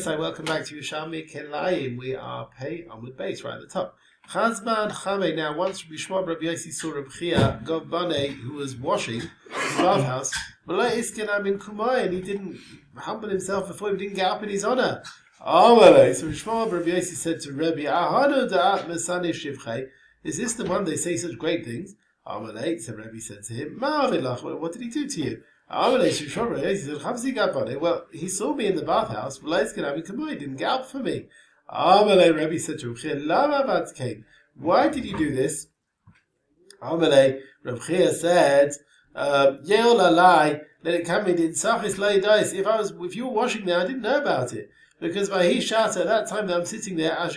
Rabbi welcome back to Yerushalmi Kilayim. We are pay onward base right at the top. Chazman Chame. Now, once Rabbi Yossi saw Rabbi Chia Gov Bane, who was washing in the bathhouse, and he didn't humble himself before he didn't get up in his honor. So Rabbi Yossi said to Rabbi, is this the one they say such great things? So Rabbi said to him, what did he do to you? Well, he saw me in the bathhouse, he didn't get up for me. Rabbi said to Rabbi, why did you do this? Rabbi said, let it come in if you were washing there, I didn't know about it. Because by he shot at that time that I'm sitting there, I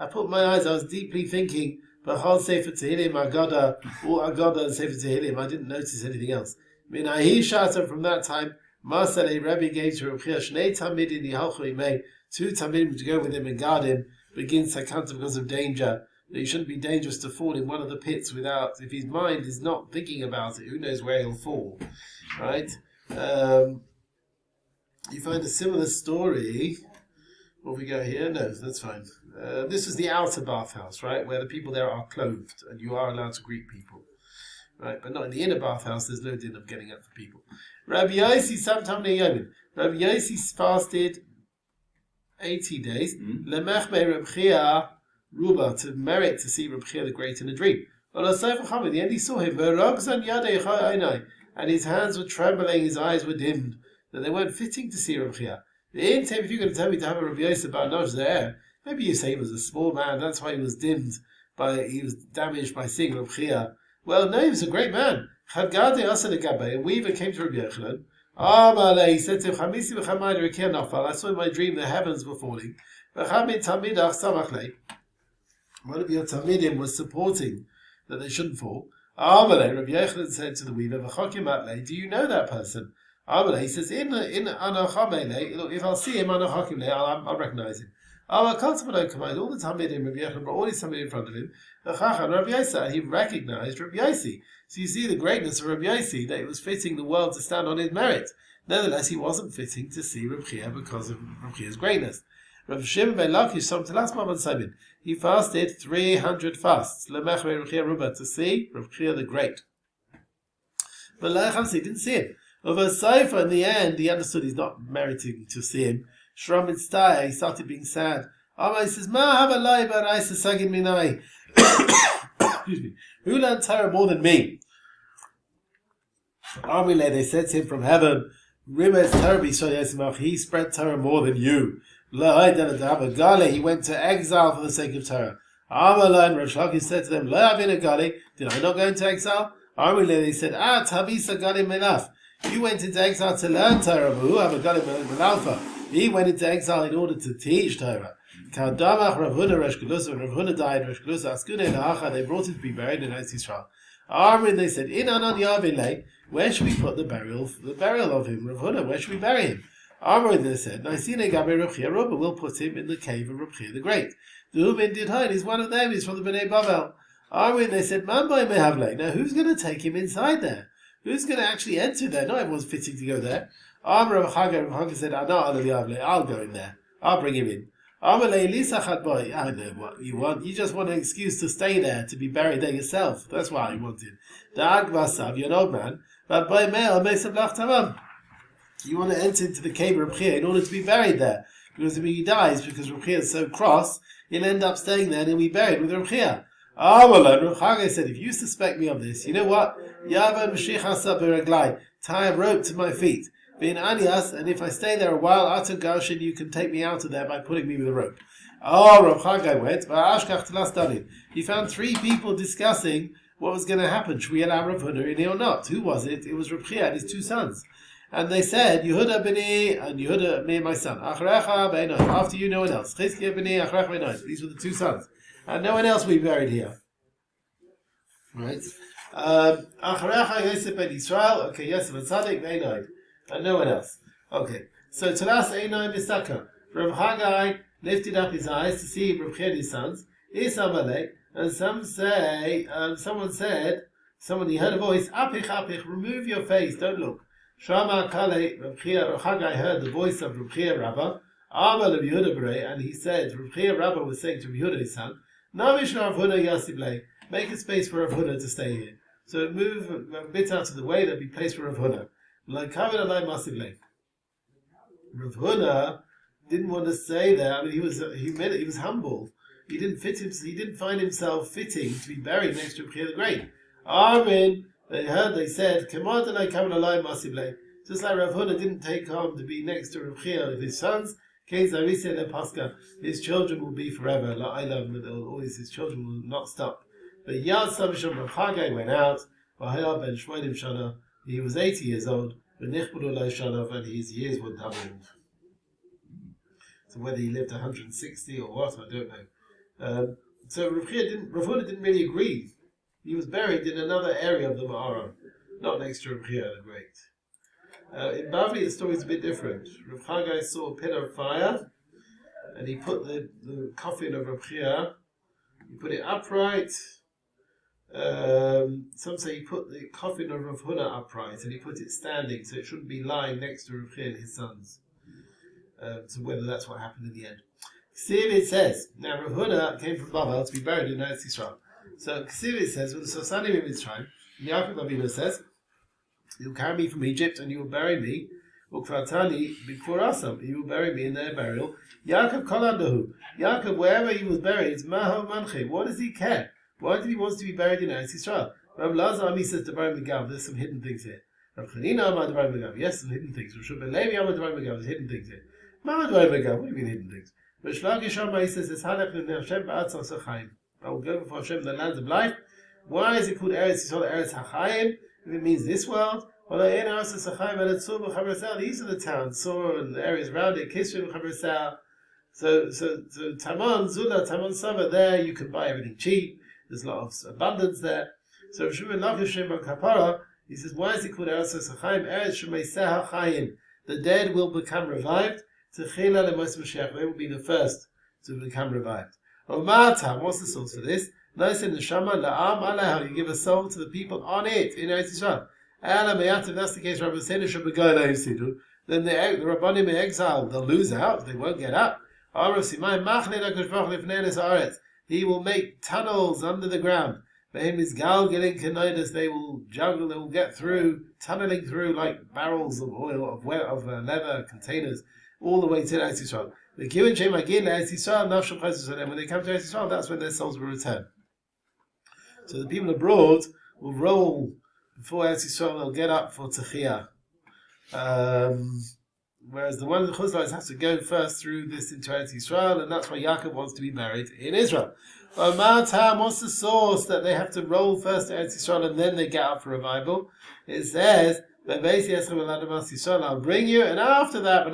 put my eyes, I was deeply thinking, but whole Sefer Tehillim, Agada, or Agada and Sefer Tehillim, I didn't notice anything else. He shot from that time, Masechet Rabbi gave to Rabbi Chia, Shnei Tamidin Yihalchu Imei, 2 Tamidim to go with him and guard him, begins Sakanta because of danger. He shouldn't be dangerous to fall in one of the pits without, if his mind is not thinking about it, who knows where he'll fall, right? You find a similar story. What we got here? No, that's fine. This is the outer bathhouse, right, where the people there are clothed, and you are allowed to greet people, right? But not in the inner bathhouse. There's no din of getting up for people. Rabbi Yossi sometime Yomin. Rabbi Yossi fasted 80 days. Lemechme Rabbi Chia Ruba, to merit to see Rabbi Chia the Great in a dream. In the end he saw him, and his hands were trembling, his eyes were dimmed, that they weren't fitting to see Rabbi Chia. If you're going to tell me to have a Rabbi Yossi Barnoj there, maybe you say he was a small man, that's why he was he was damaged by seeing Rabbi Chia. Well, no, he was a great man. And we even came to Rabbi Yochanan. He said to him, I saw in my dream the heavens were falling. One of your Talmidim was supporting that they shouldn't fall. Rabbi Yochanan said to the weaver, do you know that person? He says, look, if I'll see him, I'll recognize him. All the Talmidim, Rabbi Yochanan brought all his Talmidim in front of him. He recognized Rabbi Yossi. So you see the greatness of Rabbi Yossi, that it was fitting the world to stand on his merit. Nevertheless, he wasn't fitting to see Rabbi Chia because of Rabbi Chia's greatness. Rav Shimon ben Lakish told him to last Simon. He fasted 300 fasts to see Rabbi Chia the Great. But he didn't see him. Over Seifer, in the end, he understood he's not meriting to see him. Shram he started being sad. He says, excuse me. Who learned Torah more than me? They said to him from heaven, he spread Torah more than you. He went to exile for the sake of Torah. Rav Shlaki said to them, did I not go into exile? They said, you went into exile to learn Torah, he went into exile in order to teach Torah. When Rav Huna died, they brought him to be buried in Eretz Yisrael. They said, where should we put the burial of him? Rav Huna, where should we bury him? They said, we'll put him in the cave of Rabbi Chia the Great. He's one of them, he's from the Bnei Bavel. They said, now who's going to take him inside there? Who's going to actually enter there? Not everyone's fitting to go there. Rav Chaga said, I'll go in there. I'll bring him in. I know what you want. You just want an excuse to stay there, to be buried there yourself. That's why you wanted. You're an old man. But by mail, you want to enter into the cave of Rabbi Chia in order to be buried there. Because if he dies, because Rabbi Chia is so cross, he'll end up staying there and he'll be buried with Rabbi Chia. Rav Chagai said, if you suspect me of this, you know what? Tie a rope to my feet. And if I stay there a while, you can take me out of there by putting me with a rope. Rav Chagai went, he found 3 people discussing what was going to happen. Should we allow Rav Huna in here or not? Who was it? It was Rav Chia and his 2 sons. And they said, Yehuda b'ni, and Yehuda, me and my son. After you, no one else. These were the 2 sons. And no one else will be buried here. Right? Yosef ben Yisrael. Okay, Yosef ben Tzaddik, Einoid. And no one else. Okay. So Talas Einoid Mistaka. Rav Haggai lifted up his eyes to see Rav Chia and his sons. And someone he heard a voice, Apich, remove your face, don't look. Shama Kale Rav Chagai heard the voice of Rav Chia Rabbah, Amal of Yehuda Berei, and he said, Rav Chia Rabbah was saying to Rav Yehuda his son, Navish Rav Huda Yasiblei, make a space for Rav Huda to stay here. So move a bit out of the way, there'll be place for Rav Huda. Like Kavod Alai Masiblei. Rav Huda didn't want to stay there. I mean, he was humble. He didn't find himself fitting to be buried next to Rav Chia the Great. Amen. They said, just like Rav Huda didn't take on to be next to Rav Chia with his sons, his children will be forever. His children will not stop. But Yad Samisham Rav Chagai went out, he was 80 years old, and his years were doubled. So whether he lived 160 or what, I don't know. So Rav Huda didn't really agree. He was buried in another area of the Ma'ara, not next to Rav Chia the Great. In Bavli, the story is a bit different. Rav Chagai saw a pillar of fire, and he put the coffin of Rav Chia, he put it upright. Some say he put the coffin of Rav Huda upright, and he put it standing, so it shouldn't be lying next to Rav Chia and his sons. So whether that's what happened in the end. See if it says, now Rav Huda came from Babel to be buried in Eretz Yisrael. So Ksiv says, with the Sosanim in Mitzrayim, Yaakov Avinu says, you'll carry me from Egypt and you will bury me. Ukvatani b'kfurasam, you will bury me in their burial. Yaakov kolandahu, Yaakov wherever he was buried, maho manche. What does he care? Why did he want to be buried in Eretz Yisrael? Rav Lazar Ami says to bury Megav. There's some hidden things here. Rav Chanina Amar to bury Megav. Yes, some hidden things. Rav Shubin Levi Amar to bury Megav. There's hidden things here. Mama to bury Megav. What do you mean hidden things? Rav Shlagish Amar he says, "Es halach l'Hashem ba'atzos Chaim." I will go before Hashem in the land of life. Why is it called Eretz Yisrael, Eretz HaChaim? If it means this world. These are the towns, Sor and the areas around it, Kisrim, Chabrasal. So Taman, Zula, Taman Sava, there you can buy everything cheap. There's a lot of abundance there. So Shimon Lav Kapara, he says, why is it called Eretz HaChaim? Eretz Shemei Chaim. The dead will become revived. Techila Lemos Mashiach. They will be the first to become revived. What's the source for this? Nice in the Shama, La'am Aleha, you give a soul to the people on it, in Eretz Yisrael. If that's the case, Rabbi Seder should be going to then the Rabbanim in exile, they'll lose out, they won't get up. He will make tunnels under the ground. They will juggle, they will get through, tunneling through like barrels of oil, of leather containers, all the way to Eretz Yisrael. When they come to Eretz Yisrael, that's when their souls will return. So the people abroad will roll before Eretz Yisrael, they'll get up for Techiyah. Whereas the ones in Chuzlais have to go first through this into Eretz Yisrael, and that's why Yaakov wants to be buried in Israel. What's the source that they have to roll first to Eretz Yisrael and then they get up for revival? It says, I'll bring you, and after that,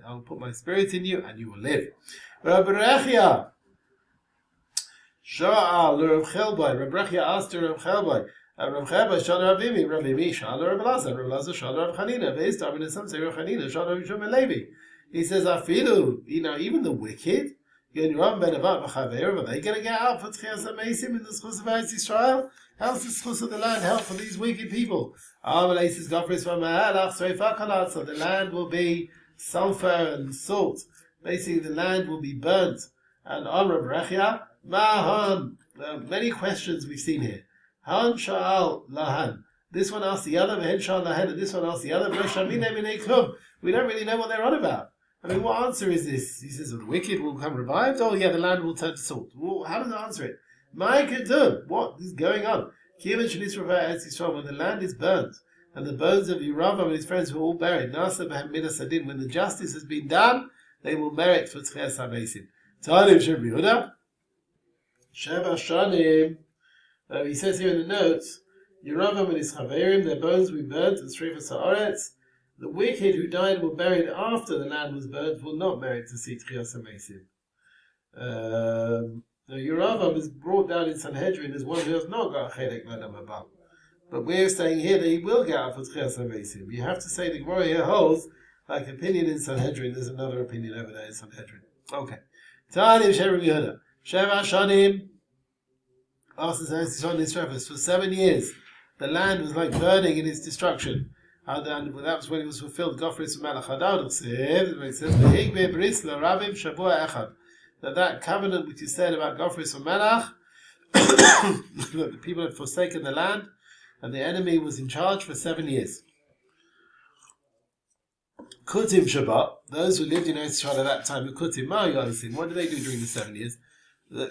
I'll put my spirit in you, and you will live. Rabbi Rechia asked to Rav Chelbai, Rav Chelbai shal Rav Imi, Rav Imi shal Rav Lazar, Rav Lazar shal Rav Chanina, Ve'istam, and some say Rav Chanina shal Rav Yishom Levi. He says, Afilu, even the wicked, are they going to get out for Tchias HaMeisim in the schus of Eretz Yisrael? How's the schus of the land help for these wicked people? So the land will be sulfur and salt. Basically, the land will be burnt. And Amr Brechia, Mahan. Many questions we've seen here. Han Sha'al Lahan. This one asks the other, Vehen Sha'al Lahan, and this one asks the other. We don't really know what they're on about. I mean, what answer is this? He says, the wicked will become revived? Oh, yeah, the land will turn to salt. Well, how does it answer it? What is going on? When the land is burnt, and the bones of Yeravam and his friends were all buried, when the justice has been done, they will merit for Tchias HaMeisim. Talim Shem Yehuda, Sheva Shanim. He says here in the notes, Yeravam and his Chaverim, their bones will be burnt, and Shrefas Haaretz. The wicked who died were buried after the land was burnt will not merit to see Tchias HaMeisim. Yeravam is brought down in Sanhedrin as one who has not got a Chelek L'Adam Haba. But we're saying here that he will get out for Tchias HaMeisim. You have to say the Gemara here holds, like opinion in Sanhedrin, there's another opinion over there in Sanhedrin. Okay. Tanim Shem Yehuda. Sheva Shanim. After Eretz Yisrael for 7 years, the land was like burning in its destruction. And that was when it was fulfilled. Gofris Melech Hadad says, it says, "V'higbe bris l'Ravim Shavua Echad." That covenant which is said about Gofris Melech, that the people had forsaken the land, and the enemy was in charge for 7 years. Kutim Shabbat, those who lived in Israel at that time, the Kutim, what did they do during the 7 years?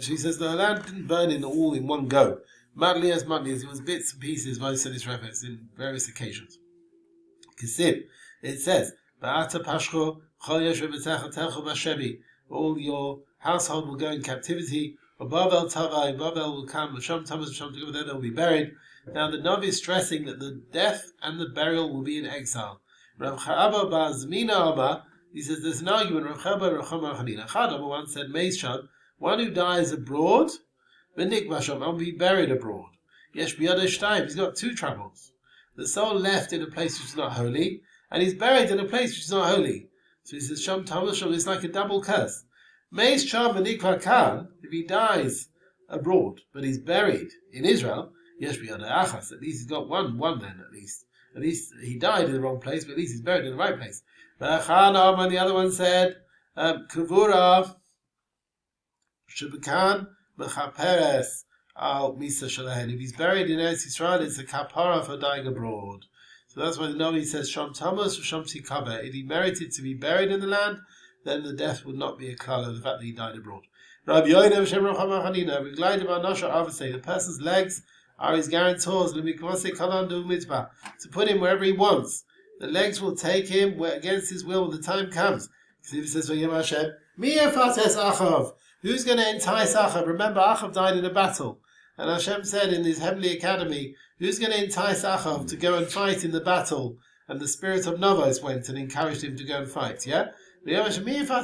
She says the land didn't burn in all in one go. Madlias, it was bits and pieces, Vaisanis Refes, in various occasions. Kisib, it says, Ba'ata Pashcho, Choyesh Rebetecha Telcho Bashebi, all your household will go in captivity, Babel Tavai, Babel will come, Sham Tamas, Sham together, there they will be buried. Now the Navi is stressing that the death and the burial will be in exile. Rav Cha'aba Ba'azmina Abba, he says there's an argument, Rav Cha'aba, Rav Chama Chanina. Chadaba once said, Meishad, one who dies abroad, V'nik Basham, and will be buried abroad. Yesh B'yadeh Shtayim, he's got two troubles. The soul left in a place which is not holy, and he's buried in a place which is not holy. So he says, Sham Tamas Sham, it's like a double curse. Meis Sham V'nik Kan, if he dies abroad, but he's buried in Israel, Yesh B'yadeh Achas, at least he's got one then at least. At least he died in the wrong place, but at least he's buried in the right place. V'achanam, and the other one said, Kavura, Shubakan, Mechaperes, Al Misa Shalahen. If he's buried in Eretz Yisrael, it's a kapara for dying abroad. So that's why the Navi says, Sham Thomas or Sham Tikaber. If he merited to be buried in the land, then the death would not be a klal of the fact that he died abroad. Rabbi Yoina V'Shem Rochama Hanina, the person's legs are his guarantors, to put him wherever he wants. The legs will take him against his will when the time comes. He says, who's going to entice Achav? Remember, Achav died in a battle. And Hashem said in his heavenly academy, who's going to entice Achav to go and fight in the battle? And the spirit of Novos went and encouraged him to go and fight, yeah? Who's going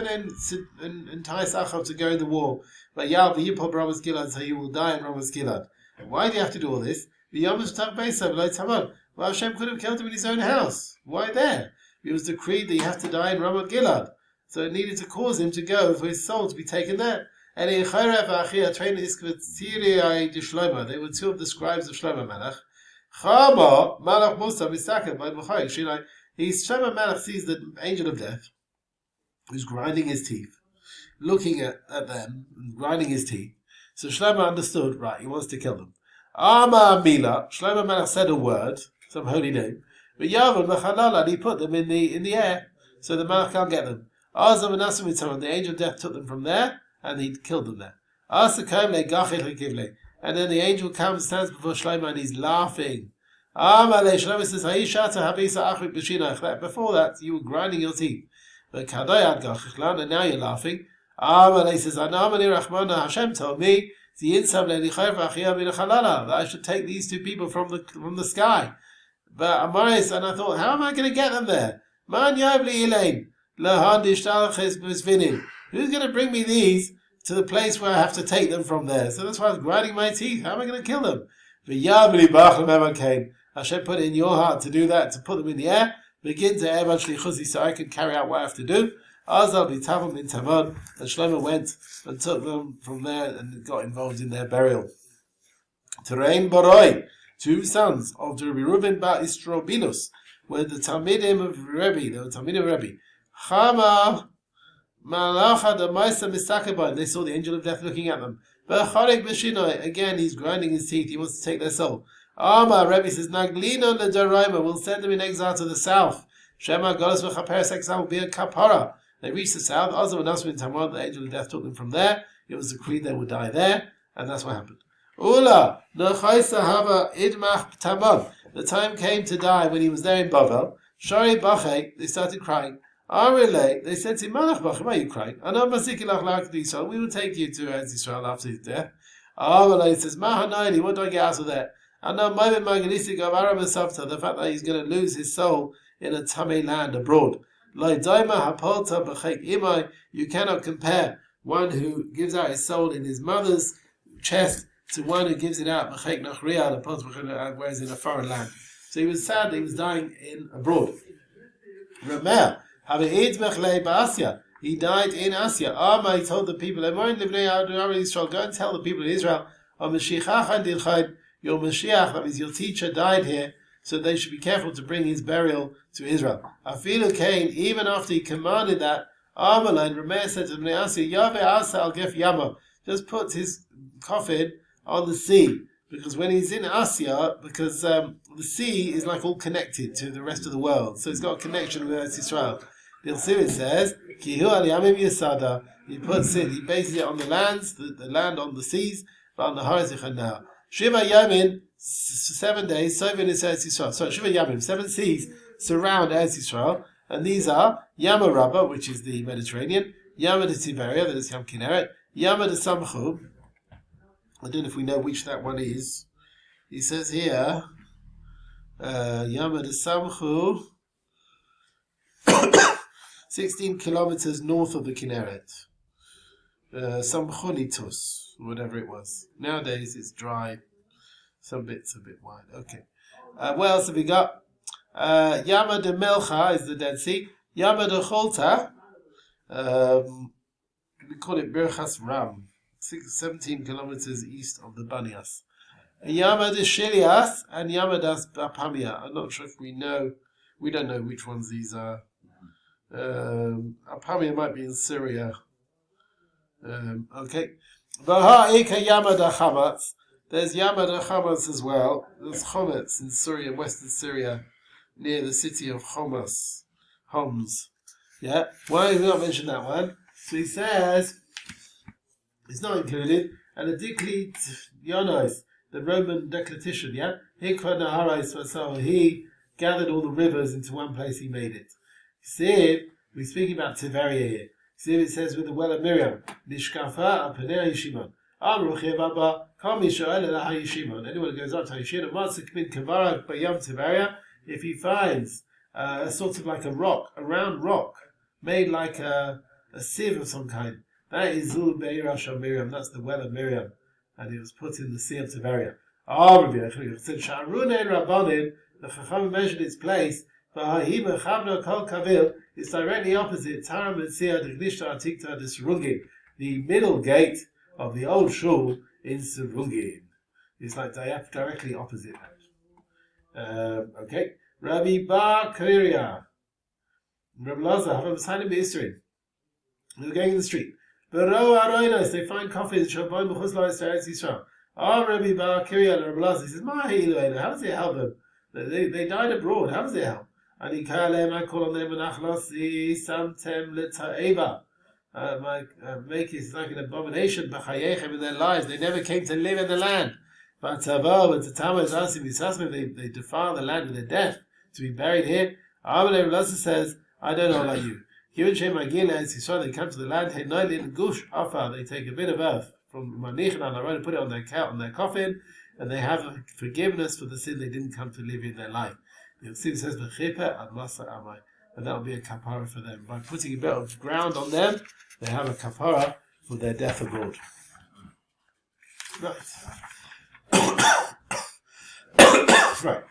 to entice Achav to go in the war? But so he will die in Ramas Gilad. Why do you have to do all this? Well, Hashem could have killed him in his own house. Why there? It was decreed that he had to die in Ramat Gilad. So it needed to cause him to go for his soul to be taken there. They were two of the scribes of Shlomo Melech. Shlomo Melech sees the angel of death, who's grinding his teeth, looking at them, grinding his teeth. So Shlomo understood, right, he wants to kill them. Ama Mila, Shlomo Melech said a word, some holy name, but Yavon Mechalala, and he put them in the air, so the Melech can't get them. Azam and Asim, the angel of death took them from there, and he killed them there. And then the angel comes, stands before Shlomo, and he's laughing. Shlomo says, before that, you were grinding your teeth. But and now you're laughing. He says, Hashem told me that I should take these two people from the sky. But Amaris, and I thought, how am I going to get them there? Who's going to bring me these to the place where I have to take them from there? So that's why I was grinding my teeth. How am I going to kill them? Hashem put it in your heart to do that, to put them in the air. Begin to Evan Shlichusi, so I can carry out what I have to do. Azal b'Tavam bin Taman, and Shlomo went and took them from there and got involved in their burial. Terein Baroi, two sons of Rabbi Reuben bar Istrobinus, were the Talmidim of Rebbe. They were Talmidim of Rebbe. Chama Malacha the Maisa Mistakabah. They saw the angel of death looking at them. But Charek B'Shinoi, again he's grinding his teeth. He wants to take their soul. Rebbe says, Naglino leDoraima, we'll send them in exile to the south. Shema Golos v'Chaperes, exile will be a kapara. They reached the south. Azam and Asmin Tamar, the angel of death took them from there. It was decreed they would die there, and that's what happened. Ula Nechaisa Hava Idmach Tamar. The time came to die when he was there in Bavel. Shari Bache, they started crying. Arile, they said to him, Malach Bache, why are you crying? Anam Masikilach Lak Yisrael, we will take you to Eretz Yisrael after his death. Arile says, Mahanaili, what do I get out of that? And now, the fact that he's going to lose his soul in a Tamei land abroad. You cannot compare one who gives out his soul in his mother's chest to one who gives it out whereas in a foreign land. So he was sad that he was dying abroad. He died in Asya. He told the people, go and tell the people of Israel, your Mashiach, that means your teacher, died here. so they should be careful to bring his burial to Israel. Afilu Cain, even after he commanded that, Armaline, Rameir said to Bnei Asya, Yahweh Asa al Gef Yama, just puts his coffin on the sea. Because when he's in Asya, because the sea is like all connected to the rest of the world, so it's got a connection with Eretz Yisrael. The Ilsirit says, Kihu al Yamim Yisada, he bases it on the lands, the land on the seas, but on the horizon now. Shiva Yamin, 7 days, Sovin is Eretz Yisrael. So Shiva Yamin, 7 seas surround Eretz Yisrael, and these are Yama Rabba, which is the Mediterranean, Yama de Tiberia, that is Yam Kinneret, Yama de Samchu. I don't know if we know which that one is. He says here, Yama de Samchu, 16 kilometers north of the Kinneret. Samchonitus, whatever it was. Nowadays it's dry. Some bits a bit wide. Okay. What else have we got? Yama de Melcha is the Dead Sea. Yama de Cholta, we call it Birchas Ram, 17 kilometers east of the Banias. Yama de Shelias and Yama das Apamia. I'm not sure if we know. We don't know which ones these are. Apamia might be in Syria. Okay. V'ha'ika Yama da Chamatz. There's Yama da Chamatz as well. There's Chometz in Syria, western Syria, near the city of Homs. Yeah. Why have we not mentioned that one? So he says it's not included. And the Diklit Yonos, the Roman decletician, yeah? He gathered all the rivers into one place, he made it. See, we're speaking about Tiberia here. See, it says with the well of Miriam, Nishkafa Apanei Yishimon. Anyone who goes up to Yishimon, Masechet Kavara Bayam Tiberia, if he finds a sort of like a rock, a round rock, made like a sieve of some kind, that is Zul Beirash of Miriam, that's the well of Miriam, and it was put in the sea of Tiberia. Said Sharune Rabbanin, the Chacham measured its place, it's directly opposite Taram and Sia the Gnishta Atikta the Surungin, the middle gate of the old shul in Surungin. It's like directly opposite that. Okay. Rabbi Bar Kiria, Rabbi Lazar, have a sign of history. They were going in the street. They find coffins. Rabbi Bar Kiria, Rabbi Lazar, he says, how does it help them? They died abroad. How does it help? And he I call on them samtem leta'eva. Make it like an abomination in their lives. They never came to live in the land. But they defile the land with their death to be buried here. Rabbi says, I don't know about you. They come to the land, they take a bit of earth from Manichan and put it on their coffin, and they have forgiveness for the sin they didn't come to live in their life. The sin says, and that will be a kapara for them. By putting a bit of ground on them, they have a kapara for their death abroad. Right. Right.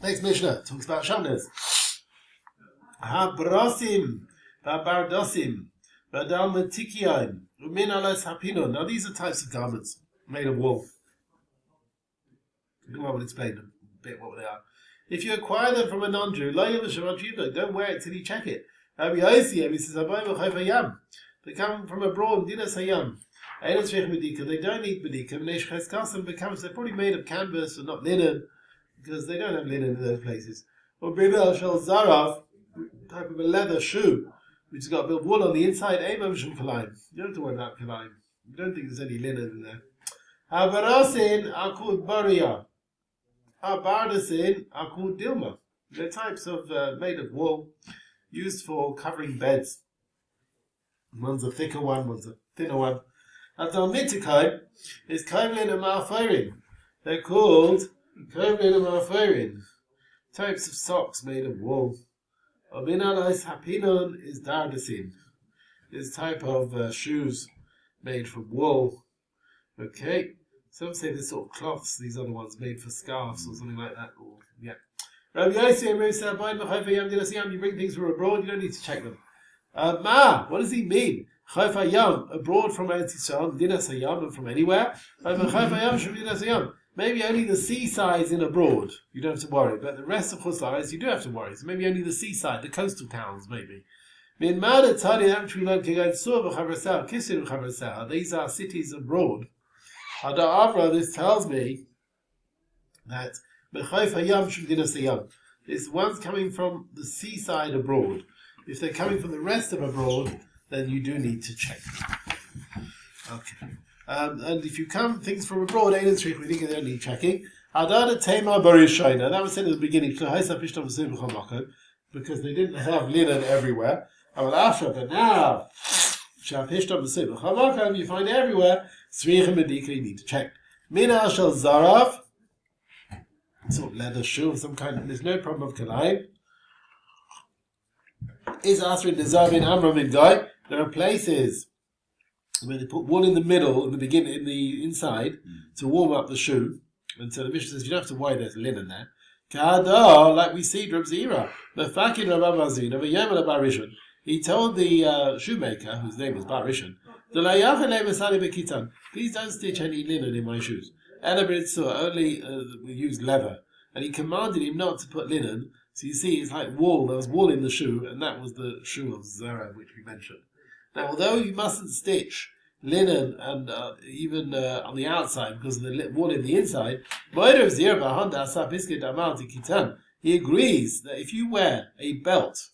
Next Mishnah talks about Shamnes. Ha-brosim, va-bardosim, va-dalmatikiyaim, umin alas hapinon. Now these are types of garments made of wool. I will explain a bit what they are. If you acquire them from a non-Jew, don't wear it till you check it. He says, they come from abroad, dinas hayam. They don't need bedika. They're probably made of canvas or not linen, because they don't have linen in those places. Or zarav, type of a leather shoe, which has got a bit of wool on the inside. You don't have to worry about kilayim. You don't think there's any linen in there. Havarasin are called baria. Bardasin are called dilma. They're types of made of wool, used for covering beds. One's a thicker one, one's a thinner one. Adalmitikai is kaimlin and marfirin. They're called kaimlin and marfirin. Types of socks made of wool. Obinalais hapinon is dardasin. This type of shoes made from wool. Okay. Some say they're sort of cloths, these other ones made for scarves or something like that. Or, yeah. Rabbi Yossi, you bring things from abroad, you don't need to check them. What does he mean? Abroad from Eretz Yisrael, Dinas Hayam, and from anywhere. maybe only the seasides in abroad, you don't have to worry. But the rest of Chutz you do have to worry. So maybe only the seaside, the coastal towns, maybe. These are cities abroad. This tells me that this one's coming from the seaside abroad. If they're coming from the rest of abroad, then you do need to check. Okay. And if you come things from abroad, we think they don't need checking. That was said at the beginning, because they didn't have linen everywhere. But now, you find everywhere, you need to check. Mina shel zarav, sort of leather shoe of some kind, there's no problem of Kilayim. Is Asrin Nizar in Amram in Guy. There are places where they put wool in the middle, in the beginning, in the inside, to warm up the shoe. And so the Mishnah says you don't have to worry, there's linen there. Kada, like we see Reb Zira, the Fakin Rabbi Mazin of a Yemen Barishon. He told the shoemaker, whose name was Barishon, please don't stitch any linen in my shoes. Only we use leather. And he commanded him not to put linen. So you see, it's like wool. There was wool in the shoe, and that was the shoe of Zara, which we mentioned. Now, although you mustn't stitch linen and even on the outside because of the wool in the inside, he agrees that if you wear a belt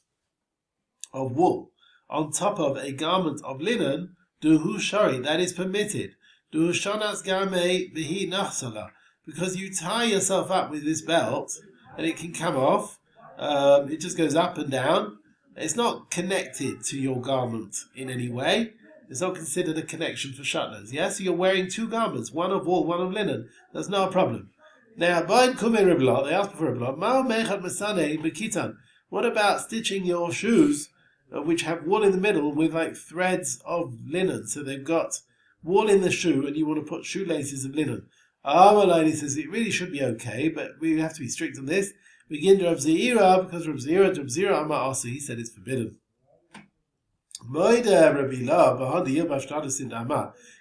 of wool on top of a garment of linen, duhu shari, that is permitted. Duhu shanas gamei v'hi nachsala, because you tie yourself up with this belt and it can come off. It just goes up and down. It's not connected to your garment in any way. It's not considered a connection for shatnez. Yeah, so you're wearing two garments, one of wool, one of linen. That's not a problem. Now, they asked for a blot. What about stitching your shoes, which have wool in the middle, with like threads of linen? So they've got wool in the shoe, and you want to put shoelaces of linen. He says it really should be okay, but we have to be strict on this. Begin to Rav Zira, because Rav Zira Amar Asa, he said it's forbidden.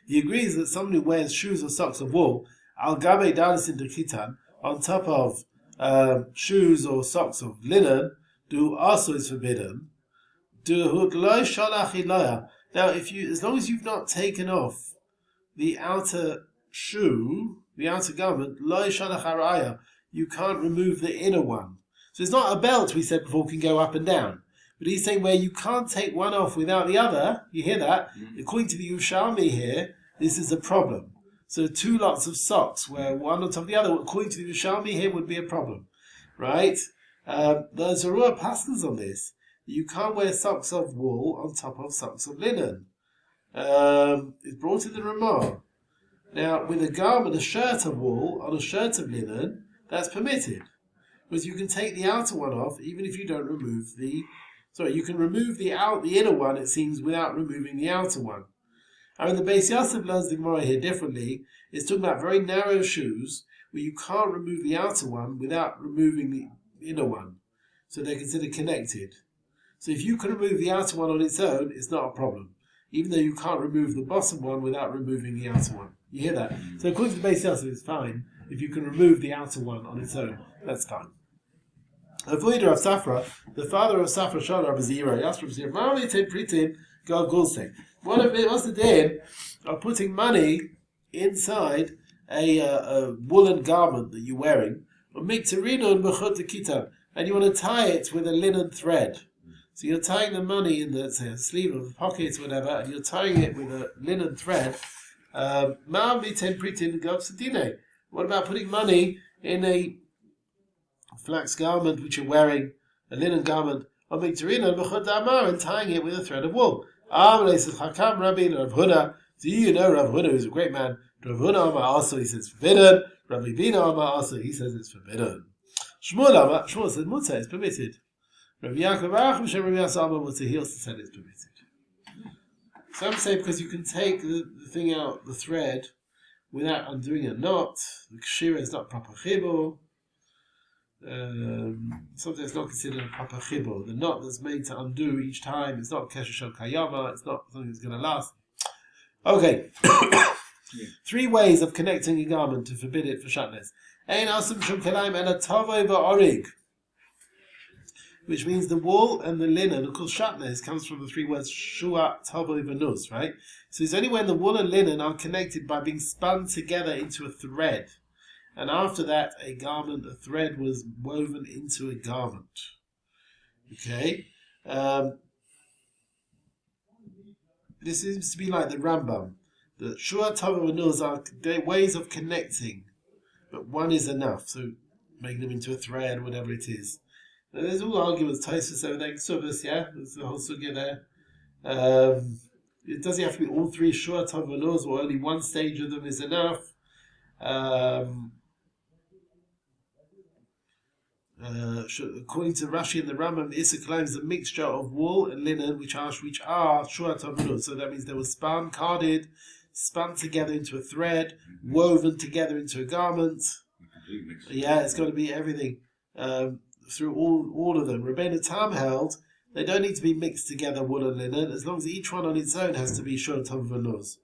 He agrees that someone who wears shoes or socks of wool, al gabe dalisin kitan, on top of shoes or socks of linen, do also is forbidden. Now, as long as you've not taken off the outer shoe, the outer garment, lo shalach haraya, you can't remove the inner one. So it's not a belt, we said before, can go up and down. But he's saying where you can't take one off without the other, you hear that? According to the Yerushalmi here, this is a problem. So two lots of socks, where one on top of the other, according to the Yerushalmi here, would be a problem. Right? There's a real passages on this. You can't wear socks of wool on top of socks of linen. It's brought in the Ramah. Now, with a garment, a shirt of wool on a shirt of linen, that's permitted. Because you can take the outer one off, even if you don't remove you can remove the inner one, it seems, without removing the outer one. And the Beis Yosef learns the Gemara here differently. It's talking about very narrow shoes, where you can't remove the outer one without removing the inner one. So they're considered connected. So if you can remove the outer one on its own, it's not a problem. Even though you can't remove the bottom one without removing the outer one. You hear that? So according to the Beis Yosef, it's fine. If you can remove the outer one on its own, that's fine. Avoider of Safra, the father of Safra, Shal Rabbi Zira, he asked Rabbi Zira, what's the din of putting money inside a woolen garment that you're wearing, and you want to tie it with a linen thread? So you're tying the money in the sleeve of the pocket, whatever, and you're tying it with a linen thread. What about putting money in a flax garment which you're wearing, a linen garment, and tying it with a thread of wool? Do you know Rav Huda, who's a great man? Rav Huda Amar also, he says forbidden. Rabbi Bina Amar also, he says it's forbidden. Shmuel says Mutzah is permitted. Rabbi Yaakov Arachim Shem Rabbi Yasser Amar Mutzah, he also said it's permitted. Some say because you can take the thing out, the thread, without undoing a knot. The kshira is not proper chibur. Sometimes it's not considered a proper chibur. The knot that's made to undo each time, it's not kesher shel kayama, it's not something that's going to last. Okay. 3 ways of connecting a garment to forbid it for shatnez. Ein asim shum kilayim and a tavo va'orig, which means the wool and the linen. Of course, shatnez comes from the 3 words shua, tavo, v'nuz, right? So it's only when the wool and linen are connected by being spun together into a thread. And after that, a thread was woven into a garment. Okay? This seems to be like the Rambam. The shua, tavo, v'nuz are ways of connecting, but one is enough. So making them into a thread, whatever it is. Now, there's all arguments, Tosfos over there, Ksubas, yeah? There's the whole sugya there. It doesn't have to be all 3 shua, tavo, v'nuz, or only one stage of them is enough. According to Rashi and the Rambam, the Issa claims the mixture of wool and linen, which are shua, tavo, v'nuz. So that means they were carded, spun together into a thread, woven together into a garment. Yeah, it's got to be everything. Through all of them. Rabbeinu Tam held they don't need to be mixed together, wool and linen, as long as each one on its own has to be shua, tavo, v'nuz.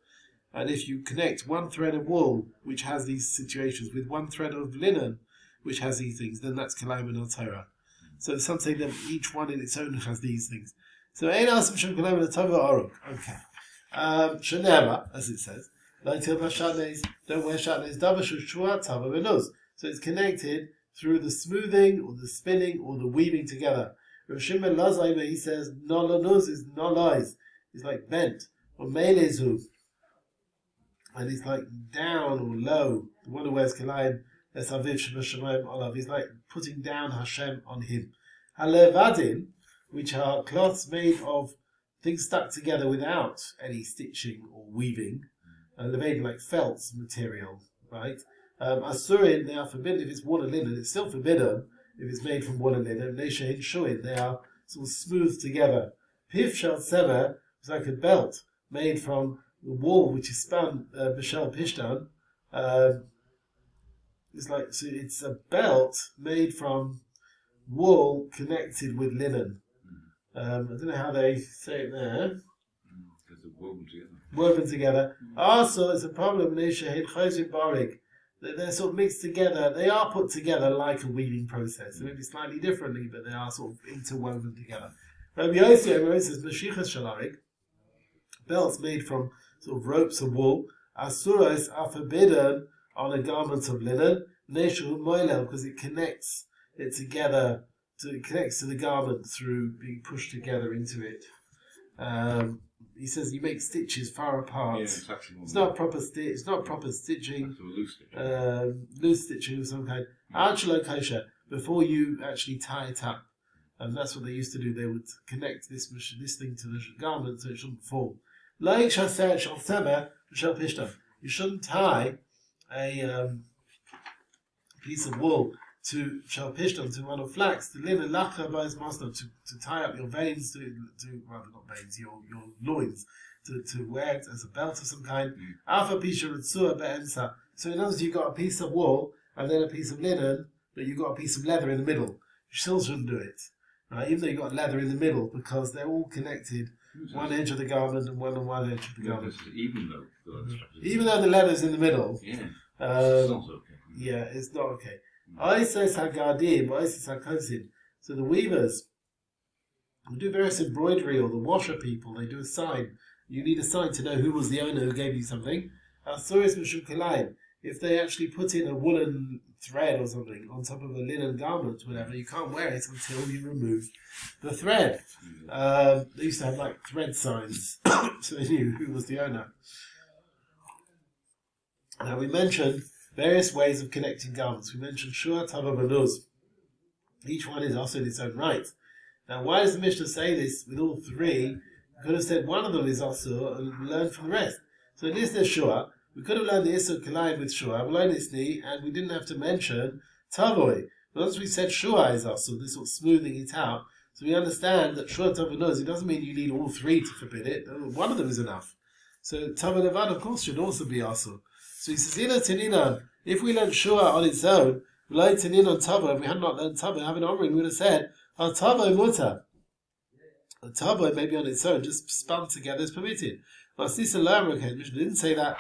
And if you connect one thread of wool, which has these situations, with one thread of linen, which has these things, then that's Kilayim and Torah. So it's something that each one in its own has these things. So Ein Asim Shem Kilayim and Torah. Okay. Shenema, as it says, don't wear shatnez, davar shua, tavo, v'nuz. So it's connected through the smoothing, or the spinning, or the weaving together. Rav Shimon Lazai, he says, no lanuz is no lies. It's like bent, or melezu, and it's like down or low. The one who wears Kilayim, that's Aviv Shema Olav. He's like putting down Hashem on him. Halevadin, which are cloths made of things stuck together without any stitching or weaving, and they're made like felt material, right? Asurin, they are forbidden if it's wool and linen. It's still forbidden if it's made from wool and linen. Neshehin shuin, they are sort of smooth together. Pif shel sever is like a belt made from the wool which is spun b'shel pishtan. It's a belt made from wool connected with linen. I don't know how they say it there. Because they're woven together. Woven together. Also, it's a problem. They're sort of mixed together. They are put together like a weaving process. They may be slightly differently, but they are sort of interwoven together. Rabbi Yossi says, Masechet shalarik, belts made from sort of ropes of wool, asuros are forbidden on a garment of linen, neshu moilel, because it connects it together. It connects to the garment through being pushed together into it. He says you make stitches far apart. Yeah, it's not proper stitch. It's not proper stitching. Loose stitching of some kind. Archelo kosher before you actually tie it up, and that's what they used to do. They would connect this thing to the garment so it shouldn't fall. You shouldn't tie a piece of wool to shel pishton, to one of flax, to linen lacha by his master, to tie up your veins, to rather not veins, your loins, to wear it as a belt of some kind. Alpha pisha ritzua be'emsa. So in other words, you've got a piece of wool and then a piece of linen, but you've got a piece of leather in the middle. You still shouldn't do it, right? Even though you've got leather in the middle, because they're all connected. One edge of the garment and one on one edge of the garment. Even though the leather's in the middle, it's not okay. Yeah, it's not okay. So the weavers who do various embroidery, or the washer people, they do a sign. You need a sign to know who was the owner who gave you something. If they actually put in a woolen thread or something on top of a linen garment, whatever, you can't wear it until you remove the thread. They used to have like thread signs, so they knew who was the owner. Now we mentioned various ways of connecting garments. We mentioned shua, tavo, v'nuz. Each one is also in its own right. Now why does the Mishnah say this with all 3? We could have said one of them is also and learn from the rest. So in this there's shua. We could have learned the Issa Kilayim with shua, and we didn't have to mention tavoi. But once we said shua is also, this sort of smoothing it out, so we understand that shua, tavo, v'nuz, it doesn't mean you need all 3 to forbid it. One of them is enough. So tavo levad, of course, should also be also. So he says, if we learn shua on its own, we learn tanin on tavo. If we had not learned tavo, having omrim, we would have said, tavo muta. A tavoy maybe on its own, just spun together is permitted. Mishnah didn't say that.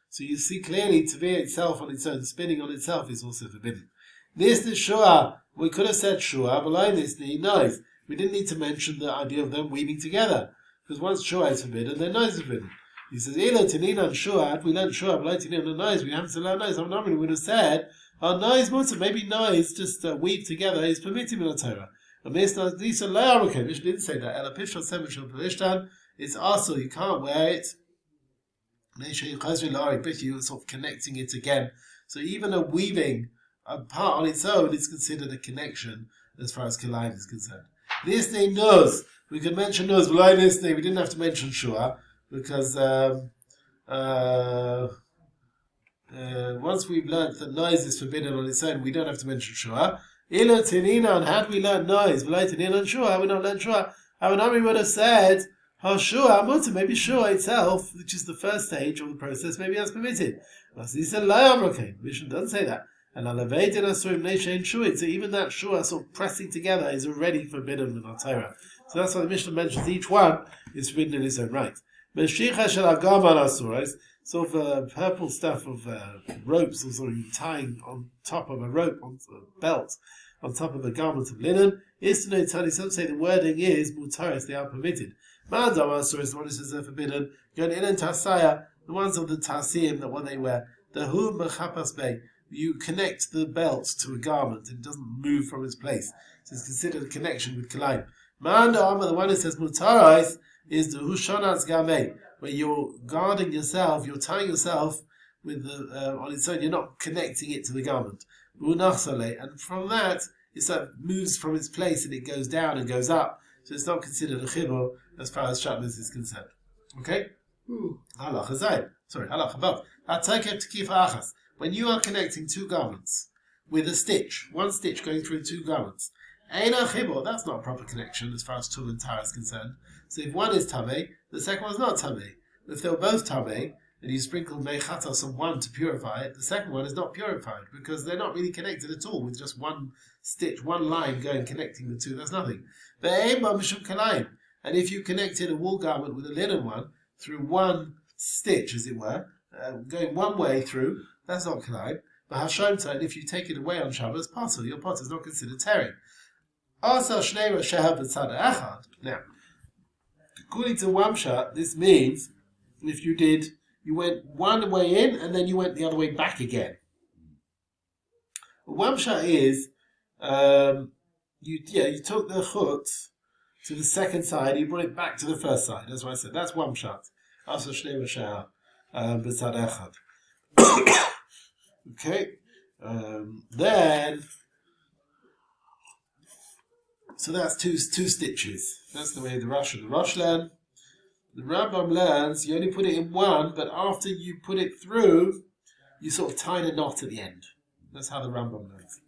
So you see clearly to be itself on its own, spinning on itself is also forbidden. This is shua. We could have said shua, but like this, noise. We didn't need to mention the idea of them weaving together. Because once shua is forbidden, then noise is forbidden. He says, Elo Tanina and Shua, if we learn Shua, but like Tanina and noise, we haven't to learn noise. Normally we would have said, noise, maybe noise, just weave together is permitted in the Torah. And Mishnah didn't say that. Ela Pishon Semishon Pelishtan, it's also, you can't wear it. You're sort of connecting it again. So even a weaving, a part on its own, is considered a connection as far as Kilayim is concerned. This thing knows. We could mention knows, but like this thing, we didn't have to mention Shua. Because once we've learnt that noise is forbidden on its own, we don't have to mention Shua. Ila Tininan, had we learnt noise, but like Tininan Shua, had we not learnt Shua, we would have said, Shua, maybe Shua itself, which is the first stage of the process, maybe that's permitted. He said, Mishnah doesn't say that. And so even that Shua sort of pressing together is already forbidden with our Torah. So that's why the Mishnah mentions each one is forbidden in its own right. Sort of purple stuff of ropes, or sort of tying on top of a rope, on a belt, on top of a garment of linen. Some say the wording is mutaris, they are permitted. Mandamasur is the one who says they're forbidden. The ones of the tasim, that what they wear. The hum mechapas bay, you connect the belt to a garment and it doesn't move from its place. So it's considered a connection with Kilayim. Mandamar, the one who says mutaris, is the Hushonatz Gameh, where you're guarding yourself, you're tying yourself with the on its own, you're not connecting it to the garment. And from that, it moves from its place and it goes down and goes up. So it's not considered a chibur as far as Shabbos is concerned. Okay? Halach Hazayim. Sorry, halach above. When you are connecting two garments with a stitch, one stitch going through two garments, Eina chibur, that's not a proper connection as far as Tul and Tara is concerned. So if one is Tameh, the second one is not Tameh. If they were both Tameh, and you sprinkle Meichatos on one to purify it, the second one is not purified, because they're not really connected at all with just one stitch, one line going connecting the two, that's nothing. And if you connected a wool garment with a linen one, through one stitch, as it were, going one way through, that's not Kilayim. But Hashomta, and if you take it away on Shabbos, Potter, your Potter is not considered tearing. Now, according to Wamsha, this means if you went one way in and then you went the other way back again. Wamsha is you took the chut to the second side, you brought it back to the first side. That's what I said. That's Wamshat. Also Shnei Mashah B'tzad Echad. Okay. Then. So that's two stitches. That's the way the Rosh learn. The Rambam learns you only put it in one, but after you put it through, you sort of tie a knot at the end. That's how the Rambam learns.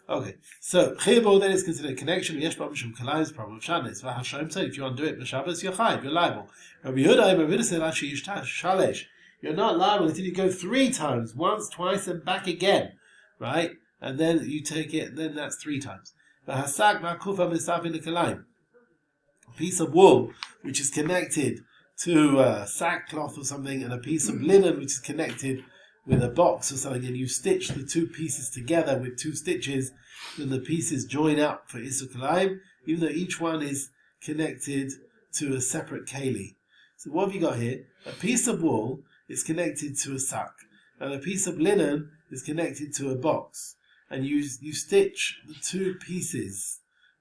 Okay, so Chibur then is considered a connection. Yesh Bam Mishum Kilayim problem of Shabbos. V'Hashem said if you undo it b'Shabbos, you're chayiv, you're liable. Rabbi Yehuda said actually shalesh. You're not liable until you go 3 times, once, twice, and back again, right? And then you take it, and then that's 3 times. A piece of wool which is connected to sackcloth or something, and a piece of linen which is connected with a box or something, and you stitch the 2 pieces together with 2 stitches, then the pieces join up for Isur Kilayim, even though each one is connected to a separate keli. So what have you got here? A piece of wool is connected to a sack, and a piece of linen is connected to a box. And you stitch the 2 pieces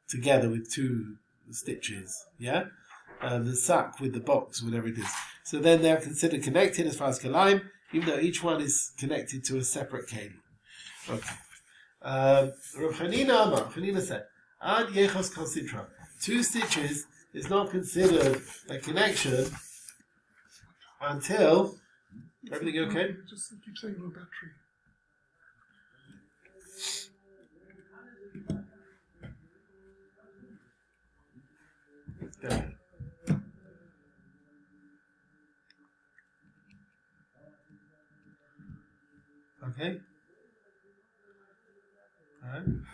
together with 2 stitches, yeah? The sack with the box, whatever it is. So then they're considered connected as far as Kilayim, even though each one is connected to a separate keli. Okay. Rav Chanina said, Ad Yechos Kol Sitra. 2 stitches is not considered a connection until... Everything okay? Just keep saying no battery. Okay.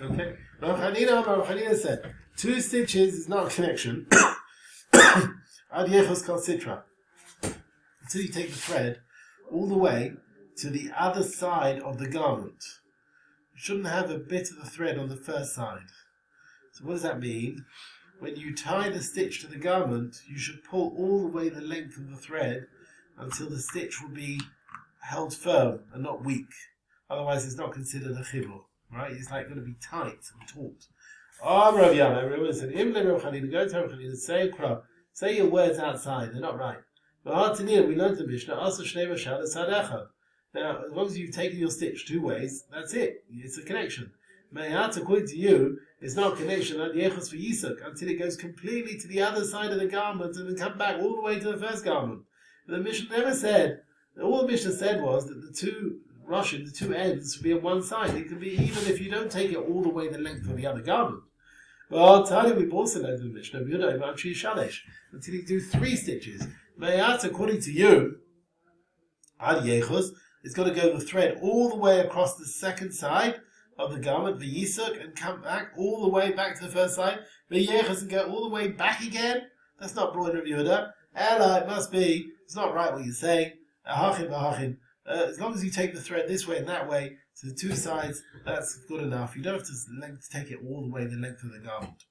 Okay. Rav Chanina said, 2 stitches is not a connection. Ad yechos kol sitra. Until you take the thread all the way to the other side of the garment. You shouldn't have a bit of the thread on the first side. So what does that mean? When you tie the stitch to the garment, you should pull all the way the length of the thread until the stitch will be held firm and not weak. Otherwise, it's not considered a chibur, right? It's like going to be tight and taut. Rav Yana, everyone said, go to Rav Chanina, say your words outside, they're not right. We learned the Mishnah, now, as long as you've taken your stitch 2 ways, that's it. It's a connection. Me'at, according to you, it's not a connection at Yechos for Yitzchok until it goes completely to the other side of the garment and then come back all the way to the first garment. But the Mishnah never said, all the Mishnah said was that the 2 Roshim, the 2 ends, should be on one side. It can be even if you don't take it all the way the length of the other garment. Well, Tali, we've also learned in the Mishnah, until you do 3 stitches. Me'at, according to you, Ad Yechos, it's got to go the thread all the way across the second side of the garment, the Yitzchok, and come back all the way back to the first side. The Yechos and go all the way back again. That's not brought in Rabbi Yehuda. Ella, it must be. It's not right what you're saying. As long as you take the thread this way and that way to the 2 sides, that's good enough. You don't have to take it all the way the length of the garment.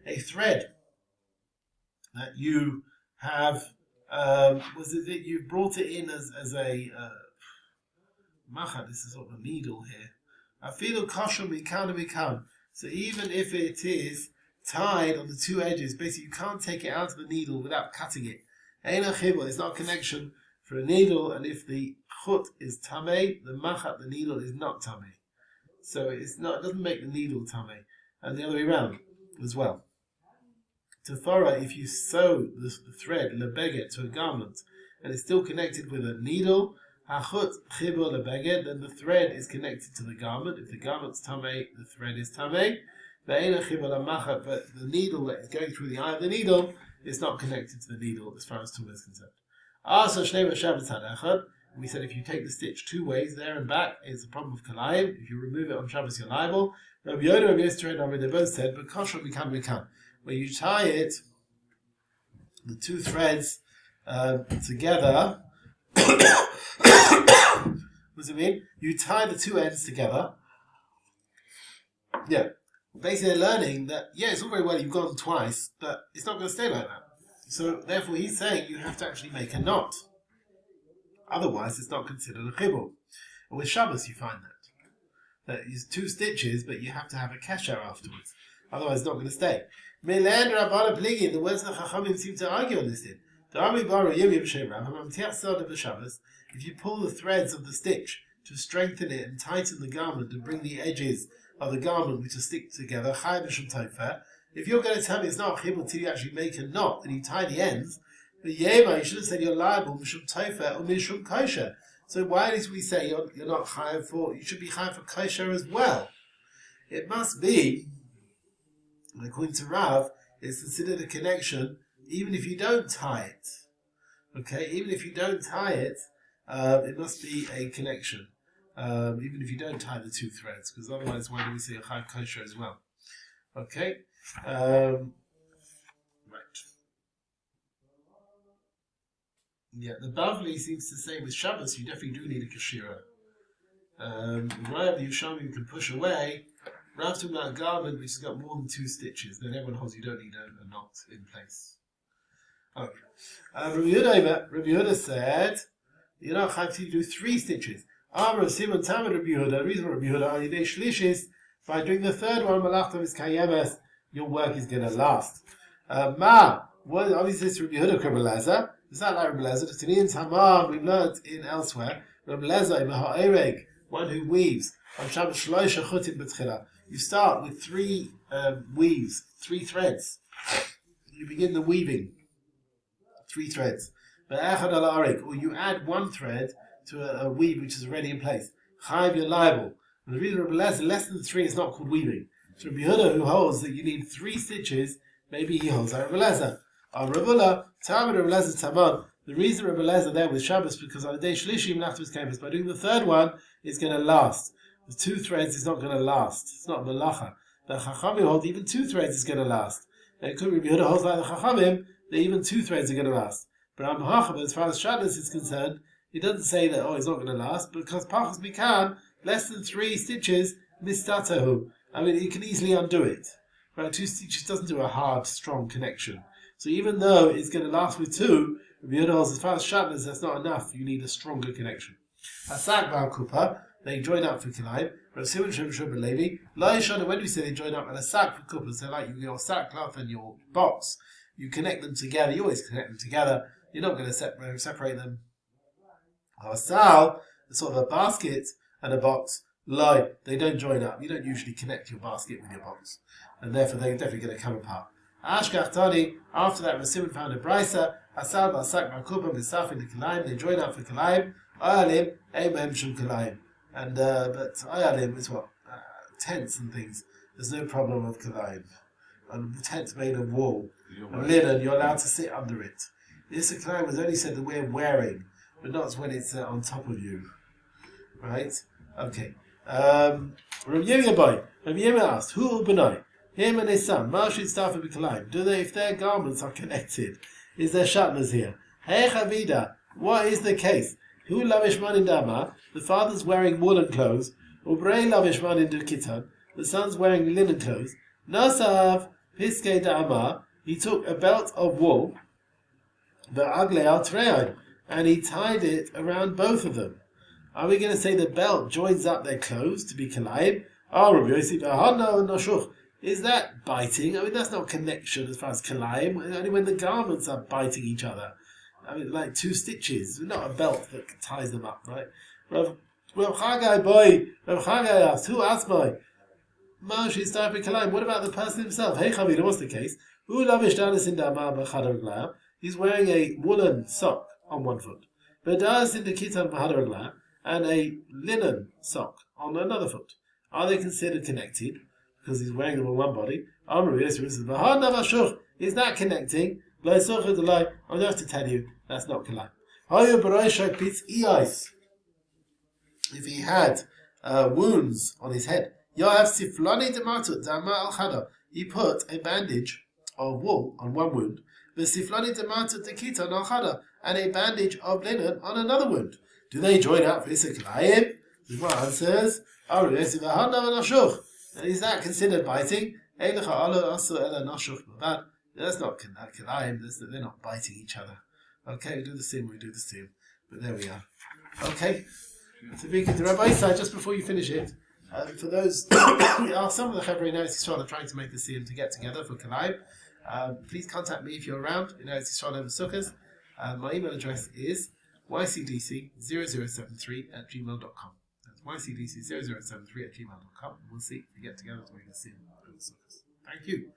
A thread that you have. Was it that you brought it in as a machat? This is sort of a needle here. I feel kosher mikan. So even if it is tied on the 2 edges, basically you can't take it out of the needle without cutting it. It's not a connection for a needle, and if the chut is tamei, the machat, the needle, is not tamei. So it doesn't make the needle tamei, and the other way around as well. Tefara, if you sew the thread lebeget to a garment and it's still connected with a needle, hachut chibur lebeget, then the thread is connected to the garment. If the garment's tamei, the thread is tamei. But the needle that is going through the eye of the needle is not connected to the needle as far as Tumah is concerned. We said if you take the stitch 2 ways, there and back, it's a problem of Kilayim. If you remove it on Shabbos, you're liable. Rabbi Yoda, Rabbi Yisrael, they both said, but kosher mikan. When you tie it, the 2 threads together, what does it mean? You tie the 2 ends together. Yeah. Basically, they're learning that, it's all very well you've gone twice, but it's not going to stay like that. So, therefore, he's saying you have to actually make a knot. Otherwise, it's not considered a chibur. And with Shabbos, you find that is 2 stitches, but you have to have a kesher afterwards. Otherwise, it's not going to stay. The words of the Chachamim seem to argue on this thing. If you pull the threads of the stitch to strengthen it and tighten the garment and bring the edges of the garment which are stick together, if you're going to tell me it's not a chibur until you actually make a knot and you tie the ends, the yema, you should have said you're liable mishum taifer or mishum kosher. So why did we say you're not chayav for? You should be chayav for kosher as well. It must be, according to Rav, it's considered a connection even if you don't tie it. Okay, even if you don't tie it, it must be a connection. Even if you don't tie the 2 threads, because otherwise, why do we say a chayav kosher as well? Okay, right. Yeah, the Bavli seems to say with Shabbos you definitely do need a kashira. Right, the Yerushalmi can push away. Rav talking about a garment which has got more than 2 stitches, then everyone holds you don't need a knot in place. Okay. Rabbi Yehuda said, you're not chayav to do 3 stitches. Amar Simon Tamid Rabbi Yehuda. The reason Rabbi Yehuda on Yidei Shlishis, by doing the 3rd one, Malachtav is Kayemes, your work is going to last. Obviously it's Rabbi Yehuda Rabbi Lezer. It's not like Rabbi Lezer. The Tanian Tamar we learned in elsewhere. Rabbi Lezer Ibn Ha'ereg, one who weaves. You start with 3 weaves, 3 threads. You begin the weaving. 3 threads. Or you add 1 thread to a weave which is already in place. Chaim, you're liable. And the reason Rabbi Lezer, less than 3 is not called weaving. So Rabbi Yehuda, who holds that you need 3 stitches, maybe he holds like Rabbi Lezer. Ravula, Tamar Rabbi Lezer Tamar. The reason Rabbi Lezer there with Shabbos because on the day Shlishim Nachtos came is by doing the 3rd one, it's going to last. The 2 threads is not going to last. It's not malacha. The Chachamim hold even 2 threads is going to last. And it could be Yehuda holds like the Chachamim that even 2 threads are going to last. But as far as Shadlis is concerned, he doesn't say that it's not going to last, because Pachas Mikan, less than 3 stitches, mistatahu. I mean, you can easily undo it. Right? 2 stitches doesn't do a hard, strong connection. So even though it's going to last with 2, as far as Shadlis, that's not enough. You need a stronger connection. Asak Bar Kupa, they join up for Kilayim. When we say they join up and a sack for Kupa, so like your sackcloth and your box, you connect them together. You always connect them together. You're not going to separate them. Sal, sort of a basket and a box, they don't join up. You don't usually connect your basket with your box, and therefore they're definitely going to come apart. Ashkach Tani, after that, Rasimon found a brisa. Asal Basak Makupa Misaf in the Kilayim. They join up for Kilayim. Ayalim, Aimem Shum Kilayim. And but Ayalim is what? Tents and things. There's no problem with Kilayim. And the tent's made of wool and linen. You're allowed to sit under it. This Kilayim was only said that we're wearing, but not when it's on top of you. Right? Okay. Rabbi Yemi asked, Who Benai? Him and his son, Marshid Staff of Kilayim. Do they, if their garments are connected, is there shatnez here? Hey Chavida, what is the case? Who lavish man in Dama? The father's wearing woolen clothes. Ubrei lavish man in Kitan. The son's wearing linen clothes. Nasav piske Dama. He took a belt of wool. The agle al treyan, and he tied it around both of them. Are we going to say the belt joins up their clothes to be Kilayim? Oh, Rabbi Yosef, no, is that biting? I mean, that's not connection as far as Kilayim. Only when the garments are biting each other. I mean, like 2 stitches, not a belt that ties them up, right? Rav Chagai asked, who asked my? What about the person himself? Hey, Chavida, what's the case? He's wearing a woolen sock on one foot, and a linen sock on another foot. Are they considered connected? Because he's wearing them on one body. Is that connecting? I don't have to tell you, that's not Kilayim. If he had wounds on his head, he put a bandage of wool on one wound, and a bandage of linen on another wound. Do they join up for Kilayim? The Gemara answers, is that considered biting? That's not Kilayim, they're not biting each other. Okay, we do the same. But there we are. Okay, so we get to Rabbi Isai, just before you finish it, for those, some of the Chevron in Eretz Yisrael are trying to make the siyum to get together for Kilayim. Please contact me if you're around in Eretz Yisrael over Sukkot. My email address is ycdc0073@gmail.com. That's ycdc0073@gmail.com. We'll see if we get together to make the siyum over Sukkot. Thank you.